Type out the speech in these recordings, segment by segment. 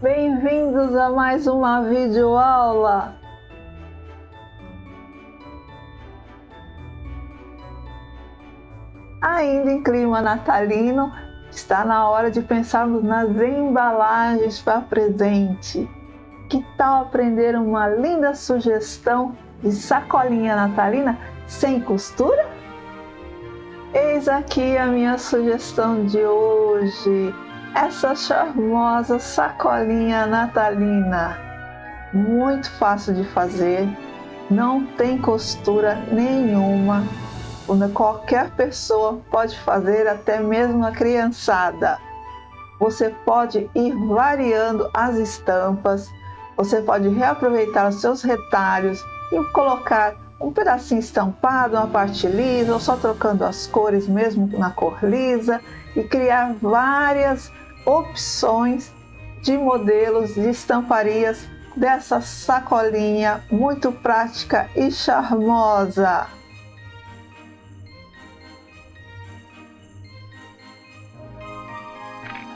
Bem-vindos a mais uma videoaula. Ainda em clima natalino, está na hora de pensarmos nas embalagens para presente. Que tal aprender uma linda sugestão de sacolinha natalina sem costura? Eis aqui a minha sugestão de hoje. Essa charmosa sacolinha natalina. Muito fácil de fazer, não tem costura nenhuma. Qualquer pessoa pode fazer, até mesmo a criançada. Você pode ir variando as estampas, você pode reaproveitar os seus retalhos e colocar um pedacinho estampado, uma parte lisa, ou só trocando as cores mesmo na cor lisa, e criar várias opções de modelos de estamparias dessa sacolinha muito prática e charmosa.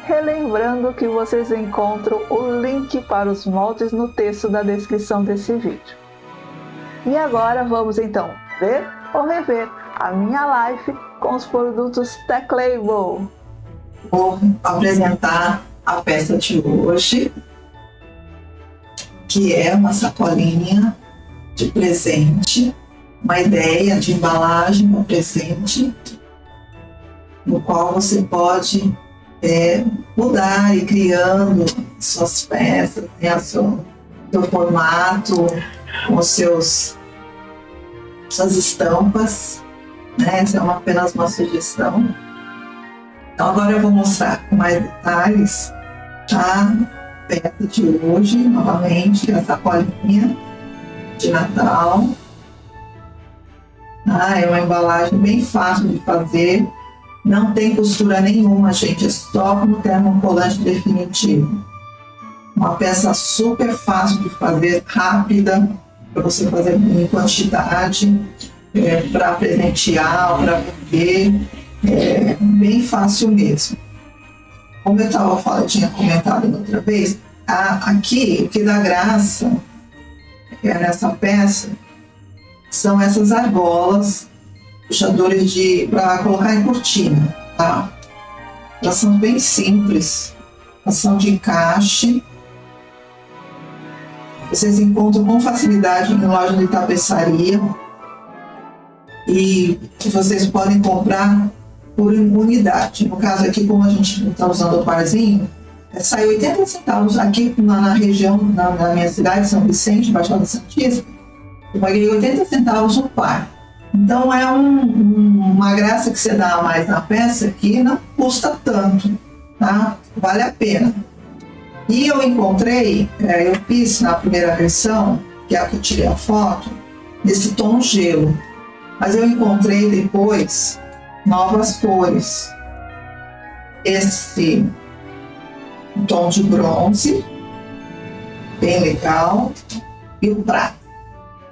Relembrando que vocês encontram o link para os moldes no texto da descrição desse vídeo. E agora vamos então ver ou rever a minha live com os produtos Teclable. Vou apresentar a peça de hoje, que é uma sacolinha de presente, uma ideia de embalagem para presente, no qual você pode mudar e criando suas peças, seu formato, com suas estampas, né? Essa é apenas uma sugestão. Então agora eu vou mostrar com mais detalhes a peça de hoje, novamente, a sacolinha de Natal. É uma embalagem bem fácil de fazer. Não tem costura nenhuma, gente, é só com termocolante definitivo. Uma peça super fácil de fazer, rápida, para você fazer em quantidade, para presentear, para vender, bem fácil mesmo. Como eu tinha comentado da outra vez, aqui o que dá graça nessa peça são essas argolas, puxadores para colocar em cortina, tá? Elas são bem simples, elas são de encaixe. Vocês encontram com facilidade em loja de tapeçaria e vocês podem comprar por unidade. No caso aqui, como a gente está usando o parzinho, sai 80 centavos aqui na região, na minha cidade, São Vicente, Baixada Santista, eu paguei 80 centavos o par. Então é uma graça que você dá a mais na peça que não custa tanto, tá? Vale a pena. E eu encontrei, eu fiz na primeira versão, que é a que eu tirei a foto, desse tom gelo. Mas eu encontrei depois novas cores. Esse tom de bronze, bem legal, e o prata.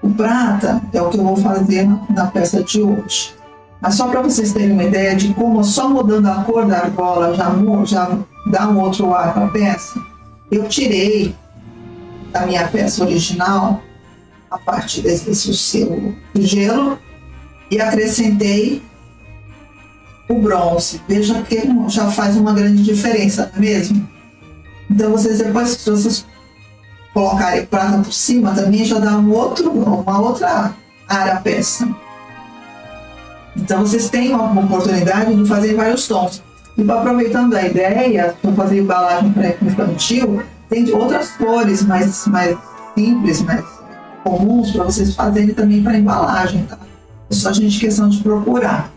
O prata é o que eu vou fazer na peça de hoje. Mas só para vocês terem uma ideia de como só mudando a cor da argola já dá um outro ar para a peça, eu tirei da minha peça original a parte desse gelo e acrescentei o bronze. Veja que já faz uma grande diferença, não é mesmo? Então depois, se vocês colocarem prata por cima, também já dá uma outra área à peça. Então vocês têm uma oportunidade de fazer vários tons. E aproveitando a ideia, para fazer embalagem para infantil, tem outras cores mais simples, mais comuns, para vocês fazerem também para embalagem, tá? É só a gente questão de procurar.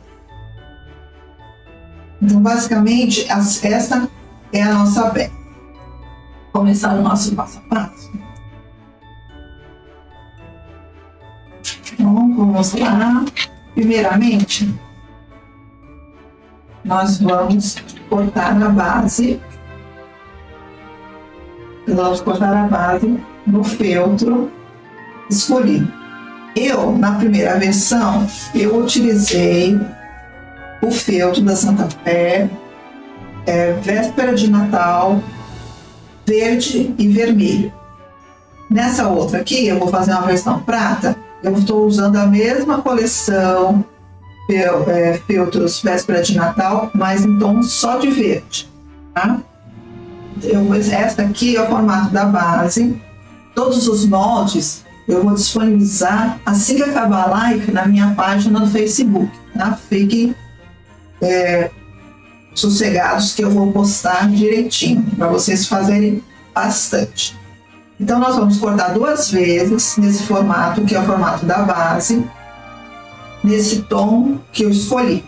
Então basicamente essa é a nossa peça. Começar o nosso passo a passo. Então, vamos lá. Primeiramente, nós vamos cortar a base. Vamos cortar a base no feltro escolhido. Na primeira versão, eu utilizei o feltro da Santa Fé, véspera de Natal, verde e vermelho. Nessa outra aqui, eu vou fazer uma versão prata, eu estou usando a mesma coleção, filtros véspera de Natal, mas em tom só de verde, tá? Esta aqui é o formato da base. Todos os moldes eu vou disponibilizar assim que acabar a live na minha página do Facebook, tá? Fiquem sossegados que eu vou postar direitinho para vocês fazerem bastante. Então nós vamos cortar 2 vezes nesse formato, que é o formato da base, nesse tom que eu escolhi.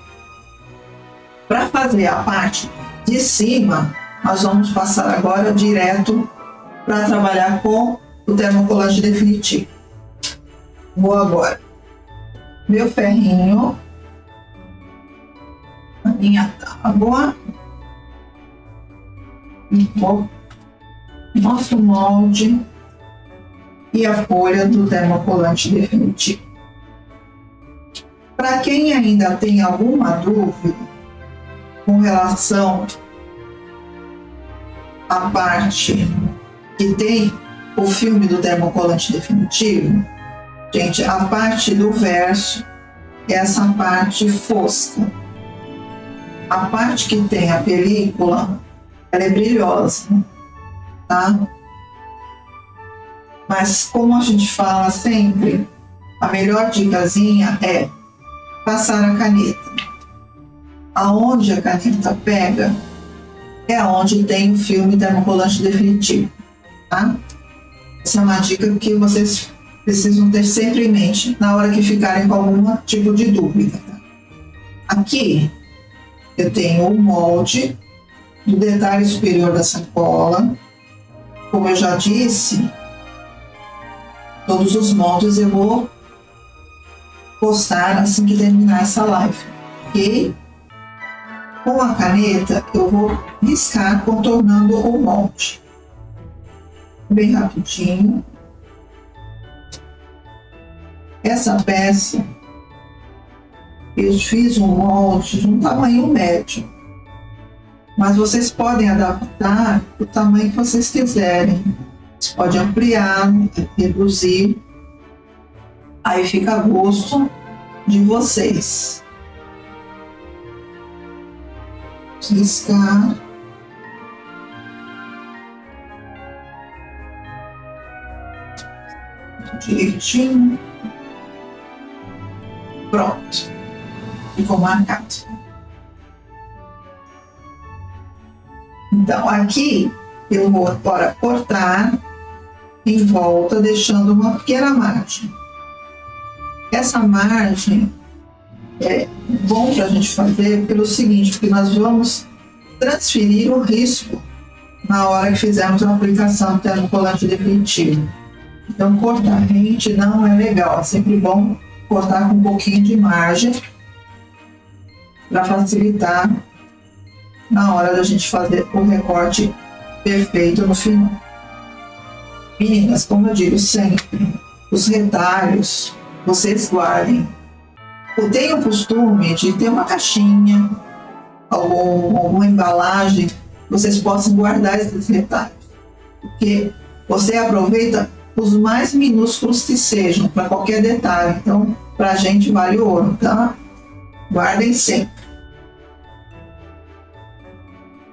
Para fazer a parte de cima, nós vamos passar agora direto para trabalhar com o termocolante definitivo. Vou agora meu ferrinho, a minha tábua, nosso molde e a folha do termocolante definitivo. Para quem ainda tem alguma dúvida com relação à parte que tem o filme do termocolante definitivo, gente, a parte do verso é essa parte fosca. A parte que tem a película, ela é brilhosa, tá? Mas como a gente fala sempre, a melhor dicasinha é passar a caneta. Aonde a caneta pega é onde tem o filme termocolante definitivo, tá? Essa é uma dica que vocês precisam ter sempre em mente na hora que ficarem com algum tipo de dúvida, tá? Aqui eu tenho o molde do detalhe superior da sacola. Como eu já disse, todos os moldes eu vou postar assim que terminar essa live, ok? Com a caneta eu vou riscar contornando o molde. Bem rapidinho. Essa peça eu fiz um molde de um tamanho médio, mas vocês podem adaptar o tamanho que vocês quiserem. Você pode ampliar, reduzir, aí fica a gosto de vocês. Riscar. Direitinho. Pronto. Ficou marcado. Então, aqui eu vou agora cortar em volta, deixando uma pequena margem. Essa margem é bom para a gente fazer pelo seguinte, porque nós vamos transferir o risco na hora que fizermos a aplicação do termocolante definitivo. Então, cortar rente não é legal, é sempre bom cortar com um pouquinho de margem para facilitar na hora da gente fazer o recorte perfeito no final. Meninas, como eu digo sempre, os retalhos vocês guardem. Eu tenho o costume de ter uma caixinha, alguma embalagem, vocês possam guardar esses retalhos, porque você aproveita os mais minúsculos que sejam, para qualquer detalhe. Então, para a gente vale ouro, tá? Guardem sempre.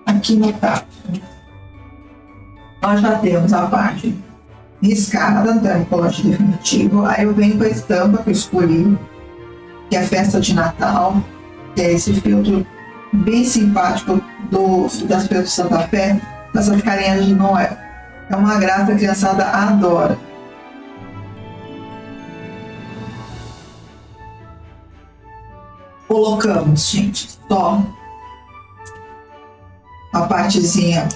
Aqui no caso, nós já temos a parte riscada do termocolante definitivo. Aí eu venho com a estampa que eu escolhi, que é a Festa de Natal, que é esse filtro bem simpático das Feiras de Santa Fé, dessas carinhas de Noel. É uma graça, a criançada adora. Colocamos, gente, só a partezinha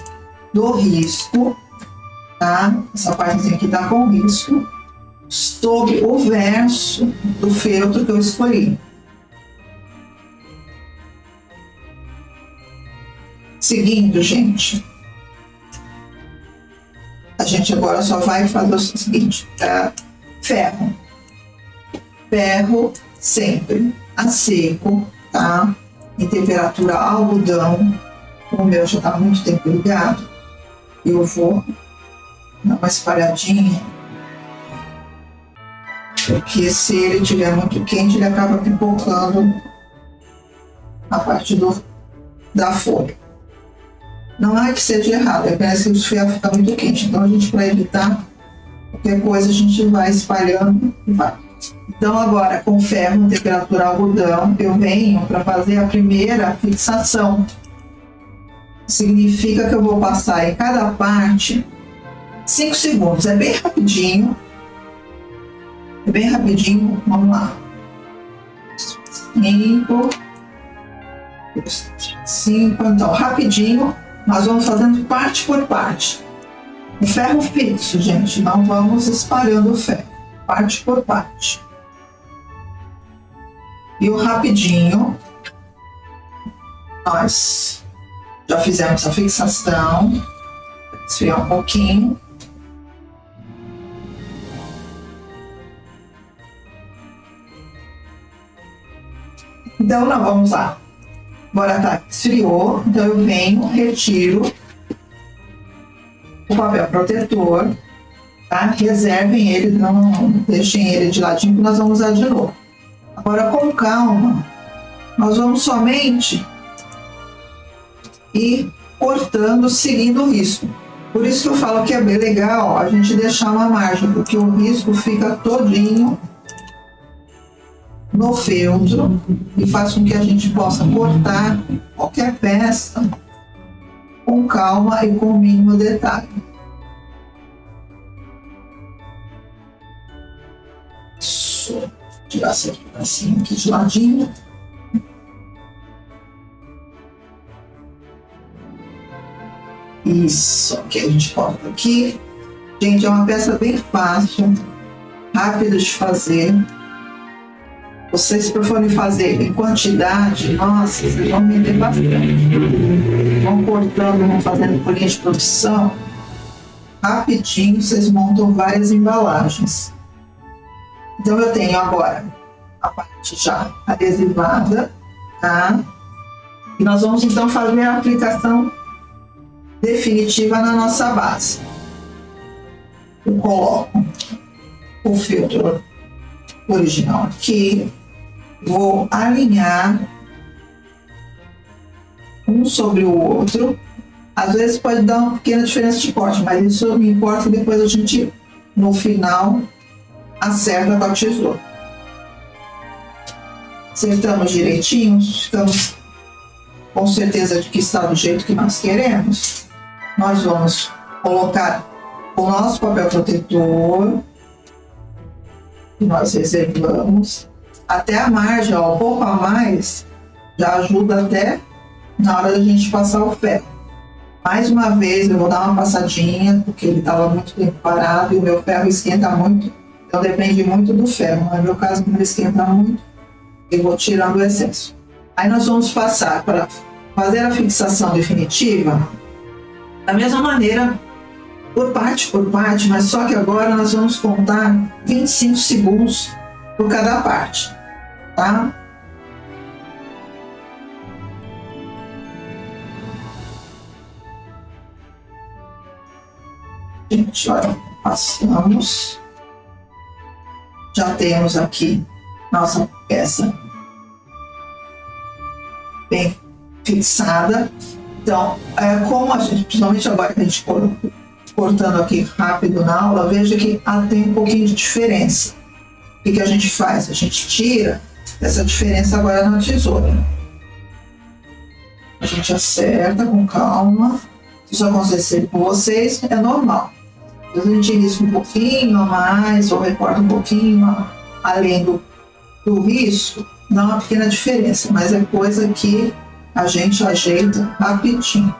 do risco, tá? Essa partezinha aqui tá com risco, sobre o verso do feltro que eu escolhi. Seguindo, gente, a gente agora só vai fazer o seguinte, tá? Ferro. Ferro sempre a seco, tá? Em temperatura algodão. O meu já está muito tempo ligado. eu vou dar uma espalhadinha, porque se ele estiver muito quente, ele acaba pipocando a parte da folha. Não é que seja errado, é apenas que o ferro fica muito quente. Então a gente, para evitar qualquer coisa, a gente vai espalhando e vai. Então agora, com ferro em temperatura algodão, eu venho para fazer a primeira fixação. Significa que eu vou passar em cada parte 5 segundos. É bem rapidinho. É bem rapidinho. Vamos lá. 5. Então, rapidinho. Nós vamos fazendo parte por parte. O ferro fixo, gente. Não vamos espalhando o ferro. Parte por parte. E o rapidinho, nós já fizemos a fixação, esfriar um pouquinho. Então, nós vamos lá. Agora tá, esfriou, então eu venho, retiro o papel protetor, tá? Reservem ele, não deixem ele de ladinho, que nós vamos usar de novo. Agora, com calma, nós vamos somente ir cortando, seguindo o risco. Por isso que eu falo que é bem legal a gente deixar uma margem, porque o risco fica todinho no feltro e faz com que a gente possa cortar qualquer peça com calma e com o mínimo detalhe. Isso. Tirar esse pedacinho aqui de ladinho. Isso, que a gente corta aqui. Gente, é uma peça bem fácil, rápida de fazer. Vocês, se forem fazer em quantidade, nossa, vocês vão vender bastante. Vão cortando, vão fazendo por linha de produção. Rapidinho, vocês montam várias embalagens. Então, eu tenho agora a parte já adesivada, tá? E nós vamos, então, fazer a aplicação definitiva na nossa base. Eu coloco o filtro original aqui, vou alinhar um sobre o outro. Às vezes pode dar uma pequena diferença de corte, mas isso não importa, depois a gente, no final, acerta com a tesoura. Acertamos direitinho, ficamos com certeza de que está do jeito que nós queremos. Nós vamos colocar o nosso papel protetor, que nós reservamos, até a margem, ó, um pouco a mais, já ajuda até na hora da gente passar o ferro. Mais uma vez eu vou dar uma passadinha, porque ele estava muito tempo parado e o meu ferro esquenta muito, então depende muito do ferro. No meu caso, não esquenta muito, eu vou tirando o excesso. Aí nós vamos passar para fazer a fixação definitiva da mesma maneira, por parte, mas só que agora nós vamos contar 25 segundos por cada parte, tá? Gente, olha, passamos. Já temos aqui nossa peça bem fixada. Então, como a gente, principalmente agora que a gente cortando aqui rápido na aula, veja que tem um pouquinho de diferença. O que a gente faz? A gente tira essa diferença agora na tesoura. A gente acerta com calma. Se isso acontecer com vocês, é normal. Às vezes a gente risca um pouquinho a mais, ou recorta um pouquinho além do risco, dá uma pequena diferença, mas é coisa que a gente ajeita rapidinho.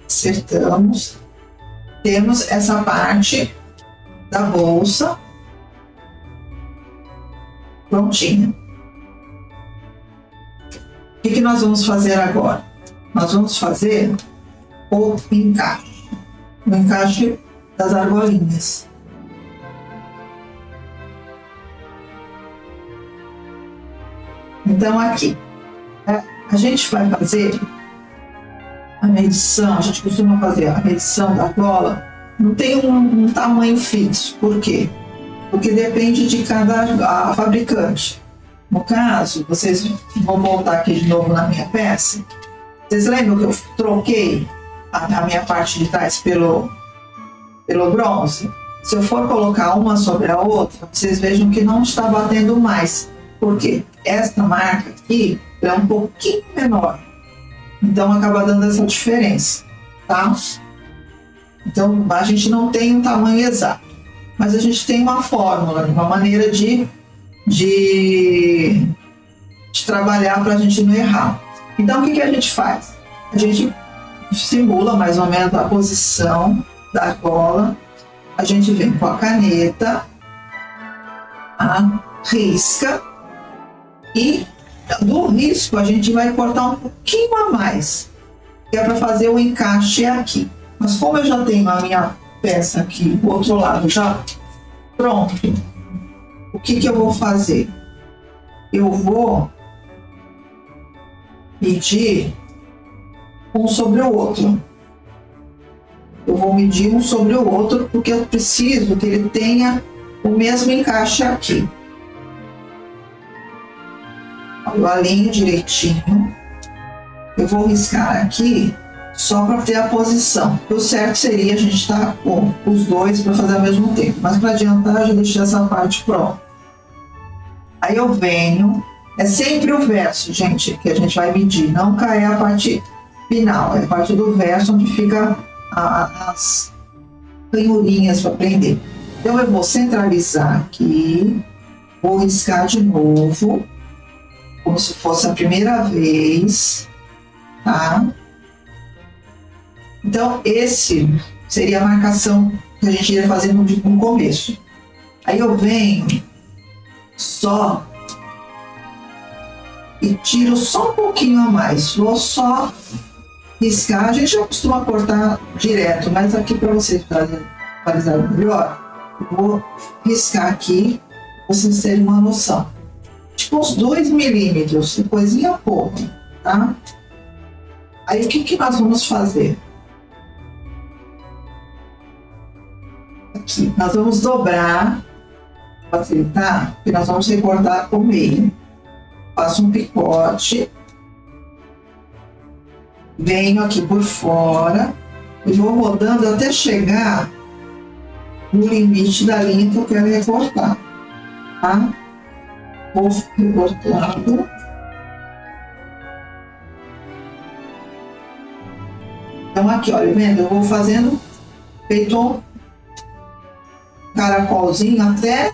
Acertamos. Temos essa parte da bolsa prontinha. O que nós vamos fazer agora? Nós vamos fazer o encaixe das argolinhas. Então aqui, A gente vai fazer a medição, a gente costuma fazer a medição da gola, não tem um tamanho fixo. Por quê? Porque depende de cada fabricante. No caso, vocês vão voltar aqui de novo na minha peça. Vocês lembram que eu troquei a minha parte de trás pelo bronze? Se eu for colocar uma sobre a outra, vocês vejam que não está batendo mais. Por quê? Esta marca aqui é um pouquinho menor. Então acaba dando essa diferença, tá? Então a gente não tem um tamanho exato, mas a gente tem uma fórmula, uma maneira de trabalhar para a gente não errar. Então o que a gente faz? A gente simula mais ou menos a posição da gola, a gente vem com a caneta, risca, e do risco a gente vai cortar um pouquinho a mais, que é para fazer o encaixe aqui. Mas como eu já tenho a minha peça aqui do outro lado já pronto, o que eu vou fazer? Eu vou medir um sobre o outro. Eu vou medir um sobre o outro porque eu preciso que ele tenha o mesmo encaixe aqui. Eu alinho direitinho. Eu vou riscar aqui só para ter a posição. O certo seria a gente estar com os dois para fazer ao mesmo tempo, mas para adiantar eu já deixei essa parte pronta. Aí eu venho, é sempre o verso, gente, que a gente vai medir, não cair a parte final, é a parte do verso onde fica as ranhurinhas para prender. Então eu vou centralizar aqui, vou riscar de novo, como se fosse a primeira vez, tá? Então, esse seria a marcação que a gente ia fazer no começo. Aí eu venho só e tiro só um pouquinho a mais. Vou só riscar. A gente já costuma cortar direto, mas aqui para vocês visualizarem melhor, eu vou riscar aqui, para vocês terem uma noção. Tipo uns 2 milímetros, coisinha pouca, tá? Aí o que nós vamos fazer? Aqui, nós vamos dobrar, facilitar, porque nós vamos recortar o meio. Faço um picote, venho aqui por fora e vou rodando até chegar no limite da linha que eu quero recortar, tá? Vou recortando. Então aqui, olha, vendo? Eu vou fazendo feito um caracolzinho até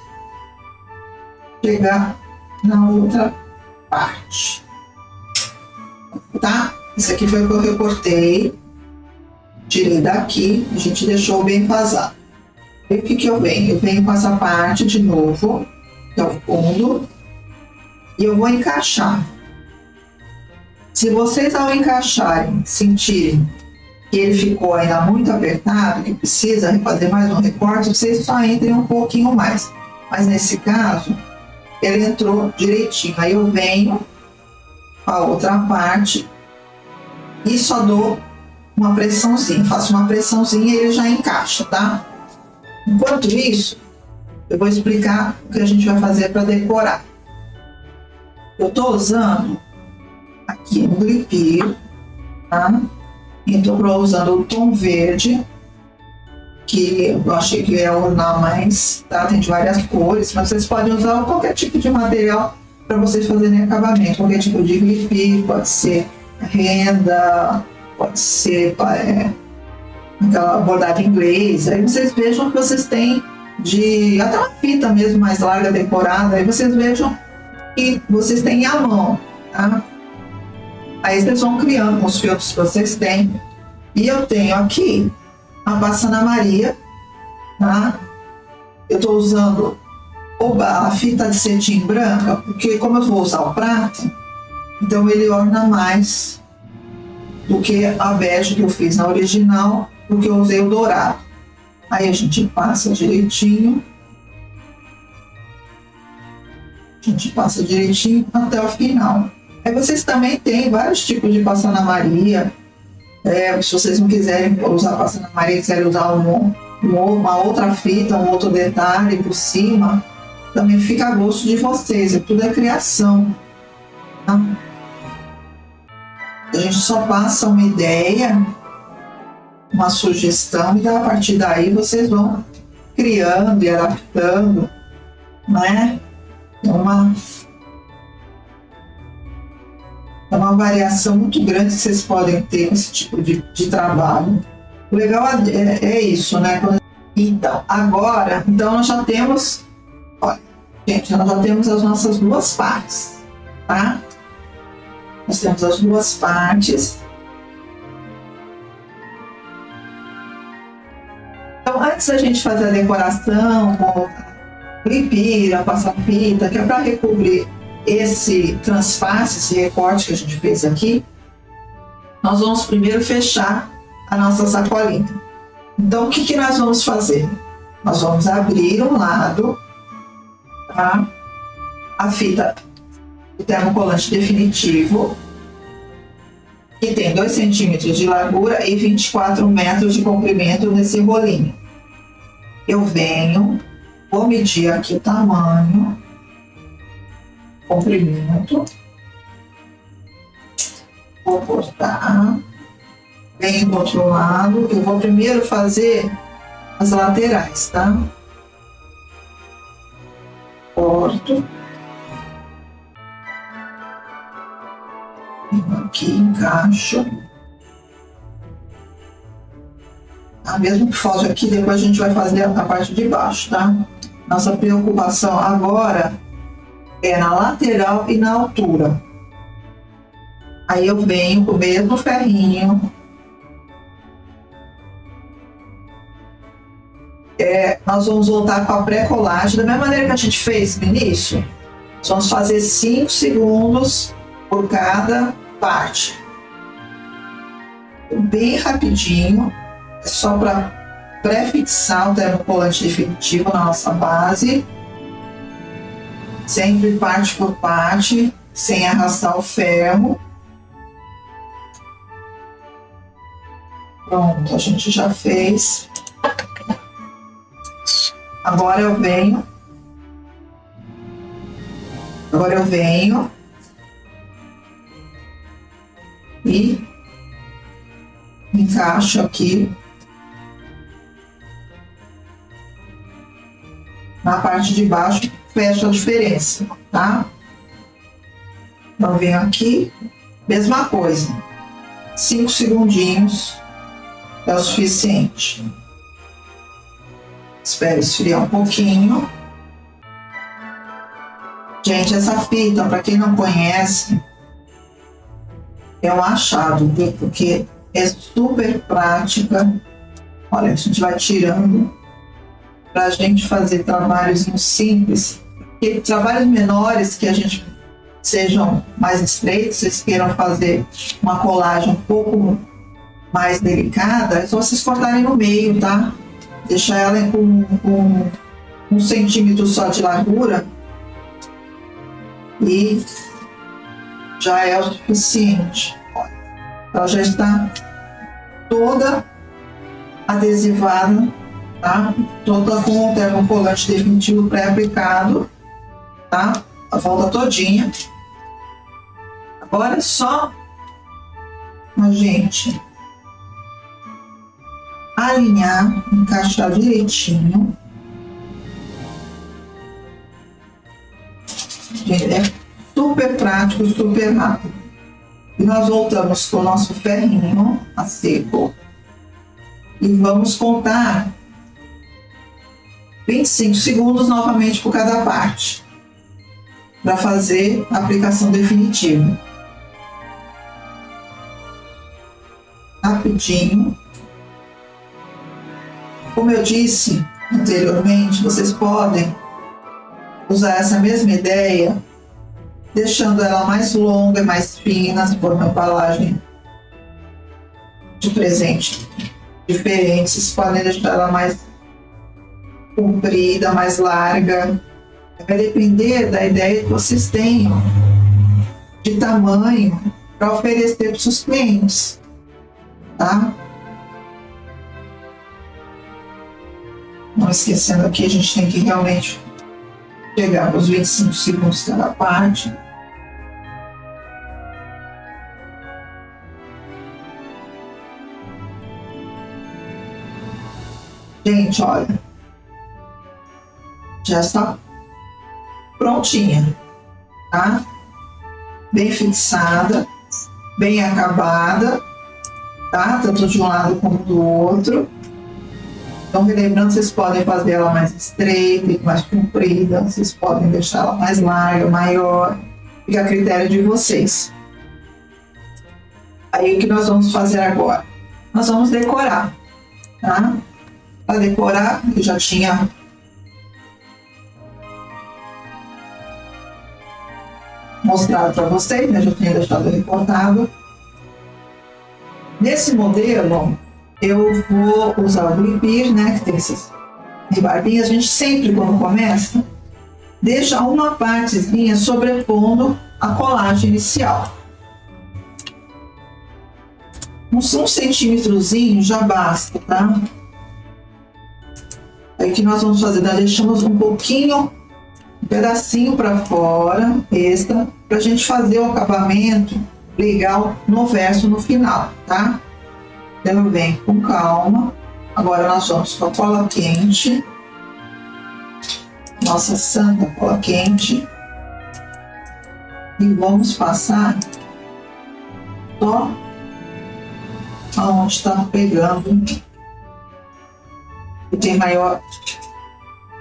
chegar na outra parte, tá? Isso aqui foi o que eu recortei, tirei daqui, a gente deixou bem vazado. E o que eu venho? Eu venho com essa parte de novo, que é o fundo, e eu vou encaixar. Se vocês ao encaixarem sentirem que ele ficou ainda muito apertado, que precisa fazer mais um recorte, vocês só entrem um pouquinho mais. Mas nesse caso, ele entrou direitinho. Aí eu venho com a outra parte e só dou uma pressãozinha. Faço uma pressãozinha e ele já encaixa, tá? Enquanto isso, eu vou explicar o que a gente vai fazer para decorar. Eu estou usando aqui um gripinho, tá? Estou usando o tom verde, que eu achei que ia ornar mais, tá? Tem de várias cores, mas vocês podem usar qualquer tipo de material para vocês fazerem acabamento. Qualquer tipo de glipe, pode ser renda, pode ser aquela bordada inglês. Aí vocês vejam que vocês têm até uma fita mesmo mais larga, decorada. Aí vocês vejam que vocês têm à mão, tá? Aí vocês vão criando com os filtros que vocês têm. E eu tenho aqui a Passana Maria, tá? Eu estou usando a fita de cetim branca, porque como eu vou usar o prata, então ele orna mais do que a bege que eu fiz na original, porque eu usei o dourado. Aí a gente passa direitinho. A gente passa direitinho até o final. Aí vocês também têm vários tipos de Passana-Maria. Se vocês não quiserem usar Passana-Maria, quiserem usar uma outra fita, um outro detalhe por cima, também fica a gosto de vocês. Tudo é criação. Tá? A gente só passa uma ideia, uma sugestão, e a partir daí vocês vão criando e adaptando, né? É uma variação muito grande que vocês podem ter com esse tipo de trabalho. O legal é isso, né? Então, agora, nós já temos, olha, gente, nós já temos as nossas duas partes, tá? Nós temos as duas partes. Então, antes da gente fazer a decoração, com limpira, passar fita, que é para recobrir esse transface, esse recorte que a gente fez aqui, nós vamos primeiro fechar a nossa sacolinha. Então, o que nós vamos fazer? Nós vamos abrir um lado, tá? A fita de termocolante definitivo, que tem 2 centímetros de largura e 24 metros de comprimento nesse rolinho. Eu venho, vou medir aqui o tamanho, comprimento, vou cortar, venho do outro lado. Eu vou primeiro fazer as laterais, tá? Corto, venho aqui, encaixo. Mesmo que foge aqui, depois a gente vai fazer a parte de baixo, tá? Nossa preocupação agora é na lateral e na altura. Aí eu venho com o mesmo ferrinho. Nós vamos voltar com a pré-colagem, da mesma maneira que a gente fez no início. Nós vamos fazer 5 segundos por cada parte. Bem rapidinho, é só para pré-fixar o termocolante definitivo na nossa base. Sempre parte por parte, sem arrastar o ferro. Pronto, a gente já fez. Agora eu venho e encaixo aqui na parte de baixo, fecho a diferença, tá? Então venho aqui, mesma coisa, 5 segundinhos é o suficiente. Espero esfriar um pouquinho. Gente, essa fita, para quem não conhece, é um achado, viu? Porque é super prática. Olha, a gente vai tirando para a gente fazer trabalhos simples. Porque trabalhos menores que a gente sejam mais estreitos, vocês queiram fazer uma colagem um pouco mais delicada, é só vocês cortarem no meio, tá? Deixar ela com 1 centímetro só de largura e já é o suficiente. Ela já está toda adesivada, tá? Toda com o termocolante definitivo pré-aplicado, tá? A volta todinha. Agora é só a gente alinhar, encaixar direitinho. É super prático, super rápido. E nós voltamos com o nosso ferrinho a seco e vamos contar 25 segundos novamente por cada parte para fazer a aplicação definitiva. Rapidinho. Como eu disse anteriormente, vocês podem usar essa mesma ideia, deixando ela mais longa e mais fina, se for uma embalagem de presente diferente. Vocês podem deixar ela mais comprida, mais larga. Vai depender da ideia que vocês tenham de tamanho para oferecer para os seus clientes, tá? Não esquecendo aqui, a gente tem que realmente chegar nos 25 segundos cada parte. Gente, olha, já está prontinha, tá? Bem fixada, bem acabada, tá? Tanto de um lado como do outro. Então, relembrando, vocês podem fazer ela mais estreita, mais comprida, vocês podem deixar ela mais larga, maior, fica a critério de vocês. Aí, o que nós vamos fazer agora? Nós vamos decorar, tá? Para decorar, eu já tinha mostrado para vocês, né? Já tinha deixado recortado. Nesse modelo, eu vou usar o Glipir, né? Que tem essas rebarbinhas. A gente sempre, quando começa, deixa uma partezinha sobrepondo a colagem inicial. Uns 1 centímetrozinho já basta, tá? Aí o que nós vamos fazer? Nós deixamos um pouquinho, um pedacinho para fora, extra, para a gente fazer o acabamento legal no verso no final, tá? Então eu venho com calma. Agora nós vamos com a cola quente, nossa santa cola quente, e vamos passar só aonde está pegando e tem maior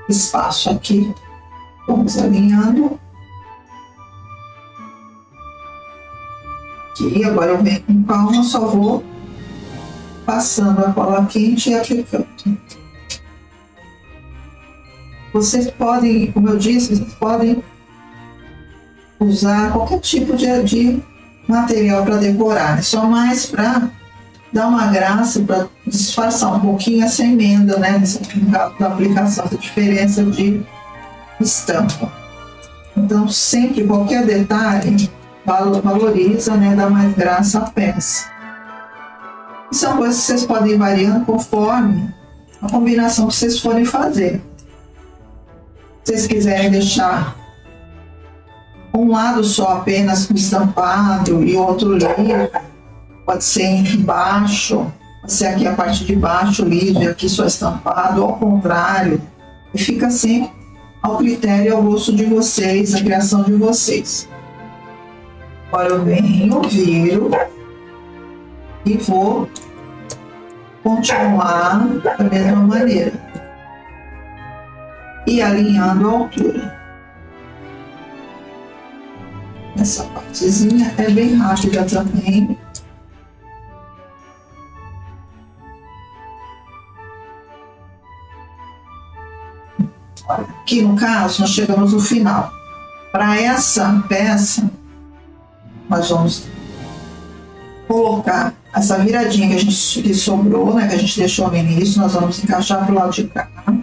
espaço aqui. Vamos alinhando. Aqui, agora eu venho com calma, só vou passando a cola quente e aplicando. Vocês podem, como eu disse, vocês podem usar qualquer tipo de material para decorar, só mais para dar uma graça, para disfarçar um pouquinho essa emenda, né, da aplicação, essa diferença de estampa. Então, sempre, qualquer detalhe valoriza, né, dá mais graça à peça. E são coisas que vocês podem ir variando conforme a combinação que vocês forem fazer. Se vocês quiserem deixar um lado só apenas com estampado e outro liso, pode ser embaixo, pode ser aqui a parte de baixo liso e aqui só estampado, ou ao contrário. E fica assim ao critério e ao gosto de vocês, a criação de vocês. Agora eu venho, viro e vou continuar da mesma maneira e alinhando a altura. Essa partezinha é bem rápida também. Aqui no caso nós chegamos no final. Para essa peça nós vamos colocar essa viradinha que sobrou, né, que a gente deixou no início, nós vamos encaixar para o lado de cá. Para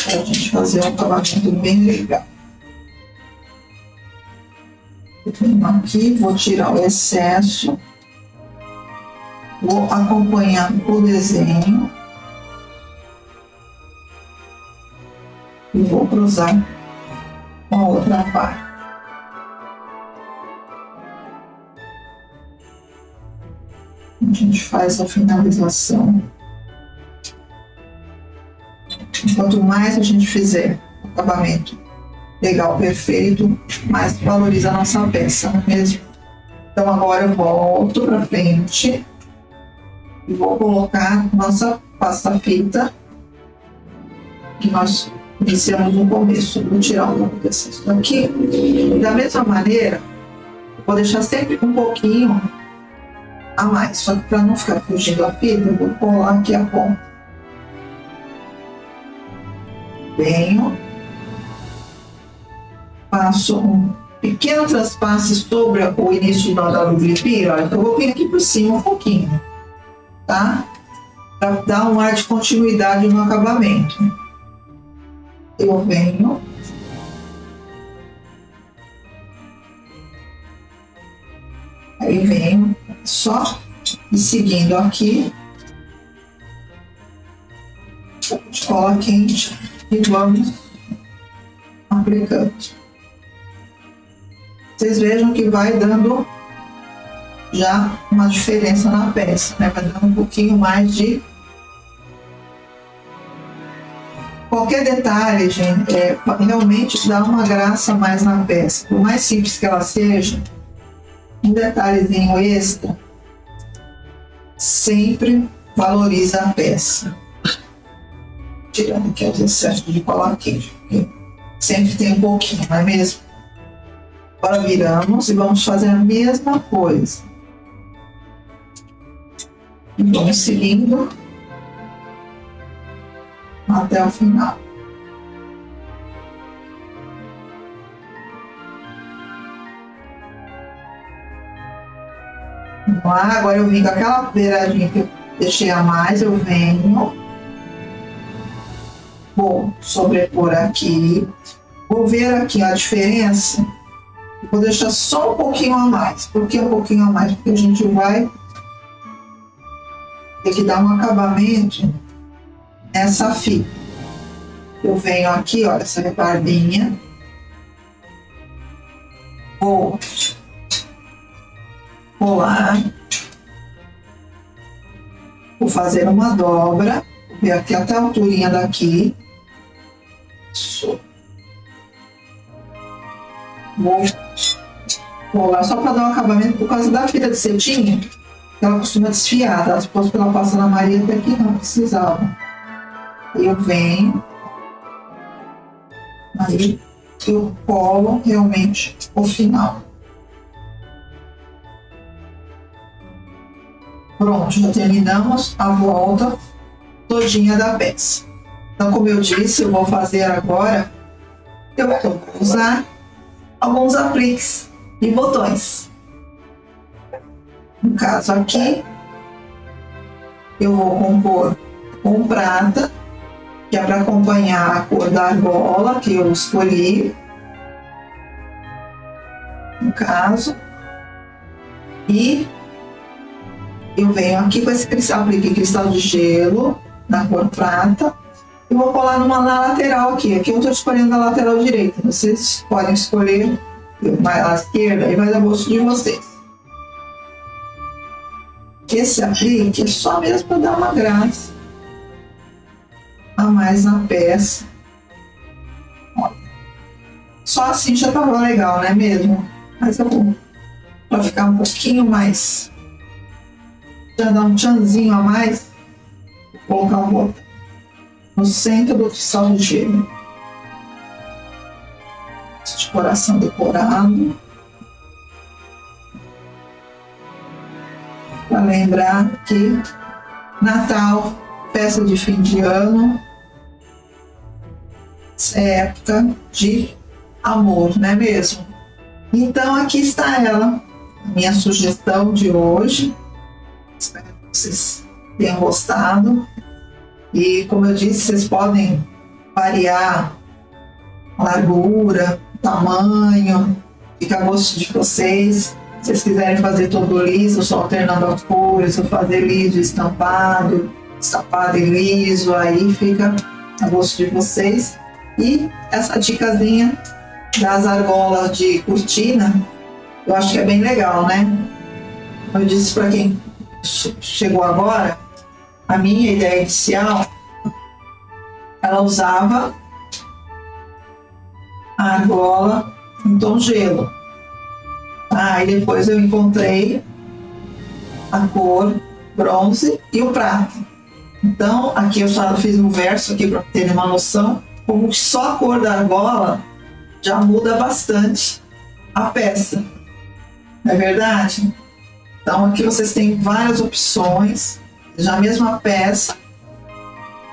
a gente fazer um acabamento bem legal. Eu venho aqui, vou tirar o excesso, vou acompanhar o desenho e vou cruzar com a outra parte. A gente faz a finalização. Quanto mais a gente fizer o acabamento legal, perfeito, mais valoriza a nossa peça, não é mesmo? Então agora eu volto para frente e vou colocar nossa pasta fita que nós iniciamos no começo. Vou tirar um pouco desse aqui. Da mesma maneira, vou deixar sempre um pouquinho a mais, só que para não ficar fugindo a fita, eu vou colar aqui a ponta. Venho, passo um pequeno transpasse sobre o início do nó do Glipir, olha, então eu vou vir aqui por cima um pouquinho, tá? Para dar um ar de continuidade no acabamento. Eu venho Aí venho só e seguindo aqui de cola quente e vamos aplicando. Vocês vejam que vai dando já uma diferença na peça, né? Vai dando um pouquinho mais de... Qualquer detalhe, gente, realmente dá uma graça mais na peça. Por mais simples que ela seja, um detalhezinho extra sempre valoriza a peça. Tirando aqui os excessos de cola quente, porque sempre tem um pouquinho, não é mesmo? Agora viramos e vamos fazer a mesma coisa. E vamos seguindo até o final. Vamos lá, agora eu vim com aquela beiradinha que eu deixei a mais, eu venho, vou sobrepor aqui, vou ver aqui a diferença, vou deixar só um pouquinho a mais. Por que um pouquinho a mais? Porque a gente vai ter que dar um acabamento nessa fita. Eu venho aqui, olha, essa rebarbinha, vou colar, vou fazer uma dobra, vou ver aqui até a alturinha daqui, vou colar só para dar um acabamento por causa da fita de cetim, que ela costuma desfiar, tá? Se fosse pela pasta na Maria até aqui não precisava. Eu venho, aí eu colo realmente o final. Pronto, já terminamos a volta todinha da peça. Então, como eu disse, eu vou fazer agora, eu vou usar alguns apliques e botões. No caso aqui, eu vou compor com prata, que é para acompanhar a cor da argola que eu escolhi, no caso, e eu venho aqui com esse cristal, apliquei cristal de gelo na cor prata e vou colar na lateral aqui. Aqui eu estou escolhendo a lateral direita, vocês podem escolher a esquerda e vai dar gosto de vocês. Esse aplique é só mesmo para dar uma graça a mais na peça. Olha. Só assim já estava legal, não é mesmo? Mas eu vou, para ficar um pouquinho mais, já dar um tchanzinho a mais, vou colocar um botão no centro do cristal de gelo. De coração decorado. Para lembrar que Natal, festa de fim de ano, é época de amor, não é mesmo? Então aqui está ela, a minha sugestão de hoje. Espero que vocês tenham gostado. E como eu disse, vocês podem variar a largura, tamanho, fica a gosto de vocês. Se vocês quiserem fazer todo liso, só alternando as cores, ou fazer liso e estampado, estampado e liso, aí fica a gosto de vocês. E essa dicasinha das argolas de cortina, eu acho que é bem legal, né? Como eu disse para quem chegou agora, a minha ideia inicial, ela usava a argola em tom gelo. Aí depois eu encontrei a cor bronze e o prata. Então aqui eu só fiz um verso aqui para terem uma noção como só a cor da argola já muda bastante a peça, não é verdade? Então aqui vocês têm várias opções, já a mesma peça,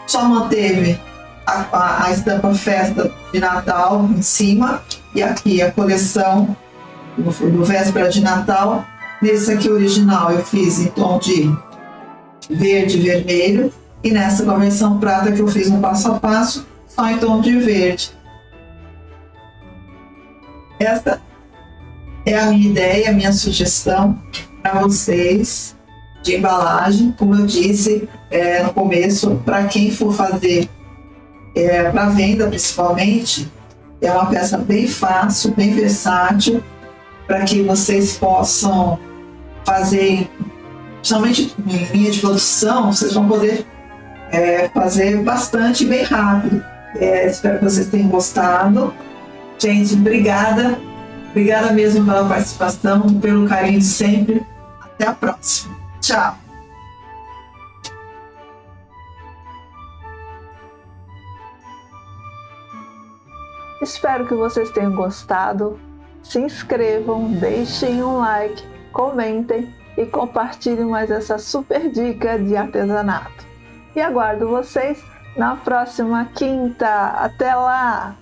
só manteve a estampa festa de Natal em cima, e aqui a coleção do véspera de Natal. Nesse aqui original eu fiz em tom de verde e vermelho, e nessa com a versão prata que eu fiz no passo a passo, só em tom de verde. Esta é a minha ideia, a minha sugestão para vocês de embalagem, como eu disse no começo, para quem for fazer para venda principalmente, é uma peça bem fácil, bem versátil, para que vocês possam fazer, principalmente em linha de produção, vocês vão poder fazer bastante e bem rápido. Espero que vocês tenham gostado. Gente, obrigada. Obrigada mesmo pela participação, pelo carinho de sempre. Até a próxima. Tchau. Espero que vocês tenham gostado. Se inscrevam, deixem um like, comentem e compartilhem mais essa super dica de artesanato. E aguardo vocês na próxima quinta. Até lá!